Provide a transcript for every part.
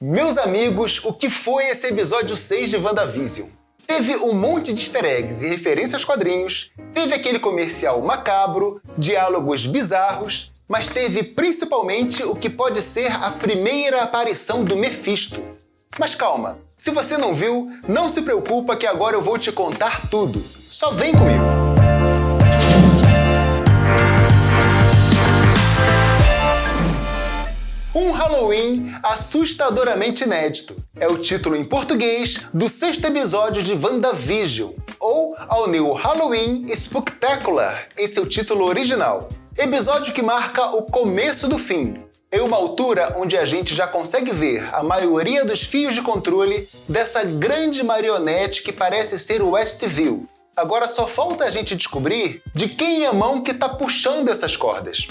Meus amigos, o que foi esse episódio 6 de WandaVision? Teve um monte de easter eggs e referências aos quadrinhos, teve aquele comercial macabro, diálogos bizarros, mas teve principalmente o que pode ser a primeira aparição do Mephisto. Mas calma, se você não viu, não se preocupa que agora eu vou te contar tudo. Só vem comigo! Um Halloween assustadoramente inédito. É o título em português do 6º episódio de WandaVision, ou All New Halloween Spooktacular, em seu título original. Episódio que marca o começo do fim, em uma altura onde a gente já consegue ver a maioria dos fios de controle dessa grande marionete que parece ser o Westview. Agora só falta a gente descobrir de quem é a mão que tá puxando essas cordas.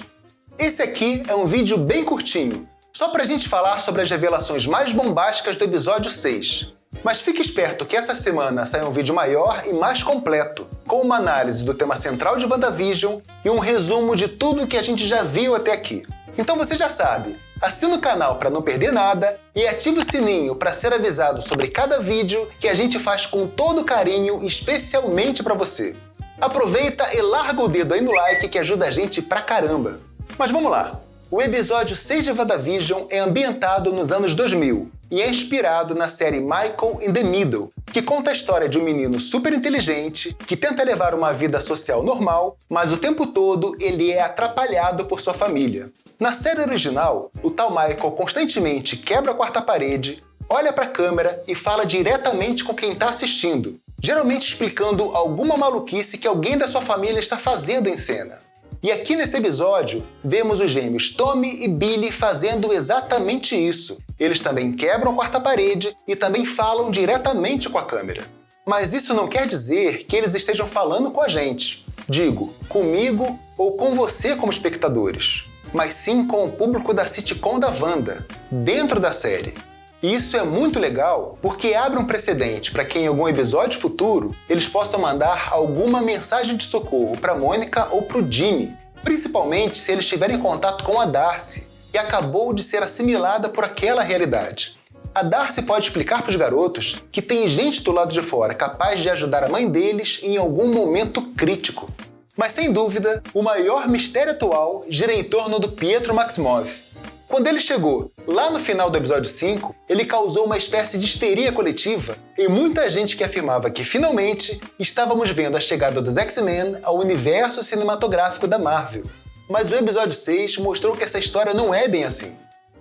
Esse aqui é um vídeo bem curtinho, só pra gente falar sobre as revelações mais bombásticas do episódio 6. Mas fique esperto que essa semana sai um vídeo maior e mais completo, com uma análise do tema central de WandaVision e um resumo de tudo que a gente já viu até aqui. Então você já sabe, assina o canal para não perder nada e ative o sininho para ser avisado sobre cada vídeo que a gente faz com todo carinho, especialmente para você. Aproveita e larga o dedo aí no like que ajuda a gente pra caramba. Mas vamos lá! O episódio 6 de WandaVision é ambientado nos anos 2000 e é inspirado na série Michael in the Middle, que conta a história de um menino super inteligente que tenta levar uma vida social normal, mas o tempo todo ele é atrapalhado por sua família. Na série original, o tal Michael constantemente quebra a quarta parede, olha para a câmera e fala diretamente com quem está assistindo, geralmente explicando alguma maluquice que alguém da sua família está fazendo em cena. E aqui nesse episódio, vemos os gêmeos Tommy e Billy fazendo exatamente isso. Eles também quebram a quarta parede e também falam diretamente com a câmera. Mas isso não quer dizer que eles estejam falando com a gente. Digo, comigo ou com você como espectadores. Mas sim com o público da sitcom da Wanda, dentro da série. E isso é muito legal porque abre um precedente para que em algum episódio futuro eles possam mandar alguma mensagem de socorro para Mônica ou para o Jimmy, principalmente se eles tiverem contato com a Darcy, que acabou de ser assimilada por aquela realidade. A Darcy pode explicar para os garotos que tem gente do lado de fora capaz de ajudar a mãe deles em algum momento crítico. Mas sem dúvida, o maior mistério atual gira em torno do Pietro Maximoff. Quando ele chegou lá no final do episódio 5, ele causou uma espécie de histeria coletiva em muita gente que afirmava que finalmente estávamos vendo a chegada dos X-Men ao universo cinematográfico da Marvel. Mas o episódio 6 mostrou que essa história não é bem assim.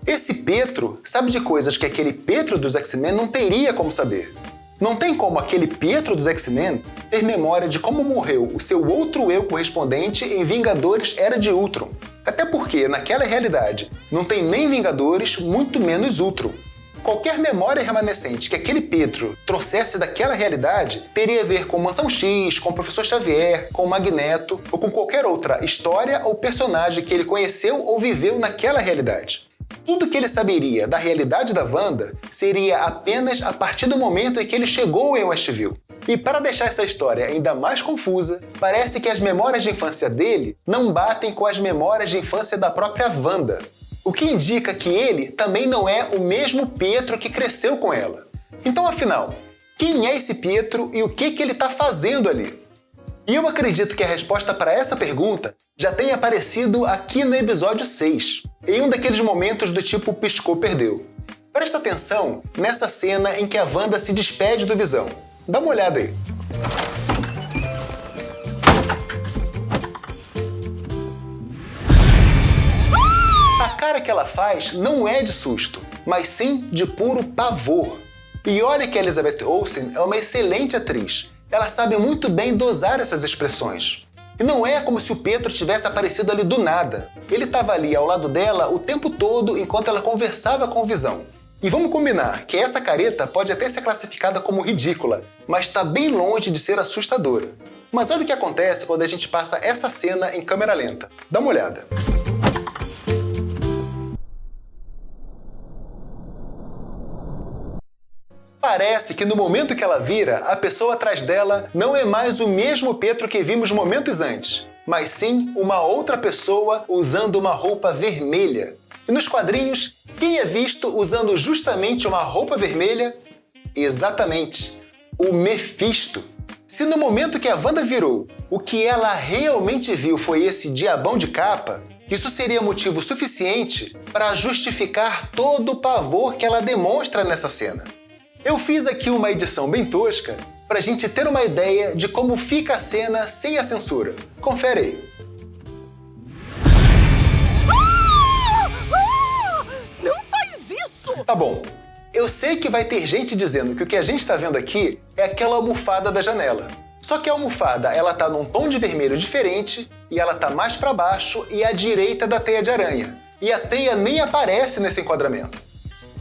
Esse Pietro sabe de coisas que aquele Pietro dos X-Men não teria como saber. Não tem como aquele Pietro dos X-Men ter memória de como morreu o seu outro eu correspondente em Vingadores Era de Ultron. Até porque, naquela realidade, não tem nem Vingadores, muito menos Ultron. Qualquer memória remanescente que aquele Pietro trouxesse daquela realidade teria a ver com Mansão X, com o Professor Xavier, com o Magneto ou com qualquer outra história ou personagem que ele conheceu ou viveu naquela realidade. Tudo que ele saberia da realidade da Wanda seria apenas a partir do momento em que ele chegou em Westview. E para deixar essa história ainda mais confusa, parece que as memórias de infância dele não batem com as memórias de infância da própria Wanda. O que indica que ele também não é o mesmo Pietro que cresceu com ela. Então, afinal, quem é esse Pietro e o que ele está fazendo ali? E eu acredito que a resposta para essa pergunta já tenha aparecido aqui no episódio 6, em um daqueles momentos do tipo piscou, perdeu. Presta atenção nessa cena em que a Wanda se despede do Visão. Dá uma olhada aí. A cara que ela faz não é de susto, mas sim de puro pavor. E olha que a Elizabeth Olsen é uma excelente atriz. Ela sabe muito bem dosar essas expressões. E não é como se o Pietro tivesse aparecido ali do nada. Ele estava ali ao lado dela o tempo todo enquanto ela conversava com o Visão. E vamos combinar que essa careta pode até ser classificada como ridícula, mas está bem longe de ser assustadora. Mas olha o que acontece quando a gente passa essa cena em câmera lenta. Dá uma olhada. Parece que no momento que ela vira, a pessoa atrás dela não é mais o mesmo Pietro que vimos momentos antes, mas sim uma outra pessoa usando uma roupa vermelha. E nos quadrinhos, quem é visto usando justamente uma roupa vermelha? Exatamente, o Mephisto. Se no momento que a Wanda virou, o que ela realmente viu foi esse diabão de capa, isso seria motivo suficiente para justificar todo o pavor que ela demonstra nessa cena. Eu fiz aqui uma edição bem tosca para a gente ter uma ideia de como fica a cena sem a censura. Confere aí. Não faz isso! Tá bom. Eu sei que vai ter gente dizendo que o que a gente está vendo aqui é aquela almofada da janela. Só que a almofada, ela tá num tom de vermelho diferente e ela tá mais para baixo e à direita da teia de aranha. E a teia nem aparece nesse enquadramento.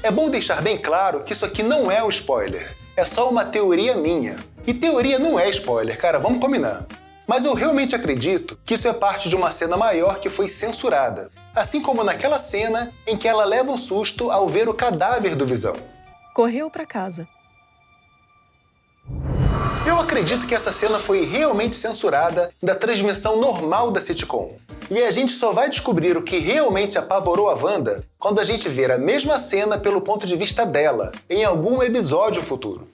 É bom deixar bem claro que isso aqui não é um spoiler. É só uma teoria minha. E teoria não é spoiler, cara, vamos combinar. Mas eu realmente acredito que isso é parte de uma cena maior que foi censurada. Assim como naquela cena em que ela leva um susto ao ver o cadáver do Visão. Correu pra casa. Eu acredito que essa cena foi realmente censurada da transmissão normal da sitcom. E a gente só vai descobrir o que realmente apavorou a Wanda quando a gente ver a mesma cena pelo ponto de vista dela, em algum episódio futuro.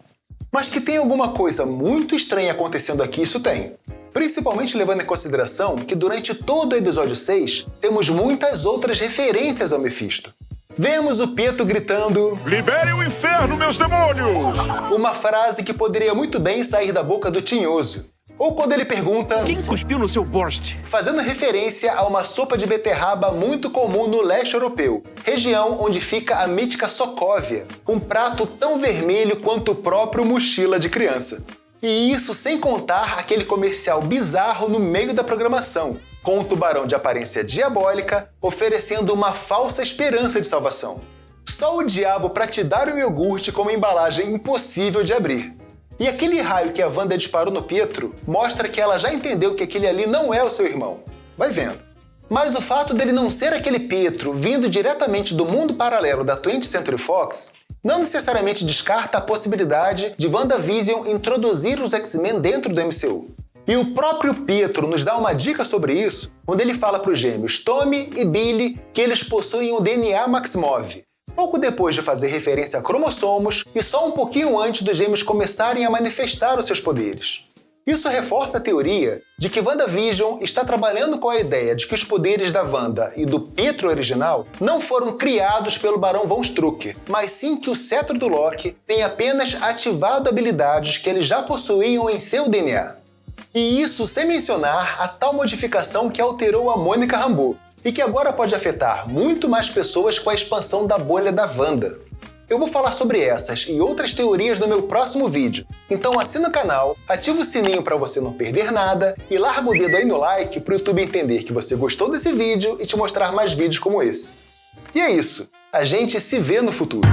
Mas que tem alguma coisa muito estranha acontecendo aqui, isso tem. Principalmente levando em consideração que durante todo o episódio 6 temos muitas outras referências ao Mephisto. Vemos o Pietro gritando "Libere o inferno, meus demônios!" Uma frase que poderia muito bem sair da boca do Tinhoso. Ou quando ele pergunta "Quem cuspiu no seu borscht?", fazendo referência a uma sopa de beterraba muito comum no leste europeu, região onde fica a mítica Sokovia, um prato tão vermelho quanto o próprio mochila de criança. E isso sem contar aquele comercial bizarro no meio da programação, com um tubarão de aparência diabólica oferecendo uma falsa esperança de salvação. Só o diabo para te dar o iogurte com uma embalagem impossível de abrir. E aquele raio que a Wanda disparou no Pietro mostra que ela já entendeu que aquele ali não é o seu irmão. Vai vendo. Mas o fato dele não ser aquele Pietro vindo diretamente do mundo paralelo da 20th Century Fox não necessariamente descarta a possibilidade de WandaVision introduzir os X-Men dentro do MCU. E o próprio Pietro nos dá uma dica sobre isso quando ele fala para os gêmeos Tommy e Billy que eles possuem o DNA Maximov, pouco depois de fazer referência a cromossomos e só um pouquinho antes dos gêmeos começarem a manifestar os seus poderes. Isso reforça a teoria de que WandaVision está trabalhando com a ideia de que os poderes da Wanda e do Pietro original não foram criados pelo Barão Von Strucker, mas sim que o cetro do Loki tem apenas ativado habilidades que eles já possuíam em seu DNA. E isso sem mencionar a tal modificação que alterou a Mônica Rambeau, e que agora pode afetar muito mais pessoas com a expansão da bolha da Wanda. Eu vou falar sobre essas e outras teorias no meu próximo vídeo, então assina o canal, ativa o sininho para você não perder nada e larga o dedo aí no like para o YouTube entender que você gostou desse vídeo e te mostrar mais vídeos como esse. E é isso, a gente se vê no futuro.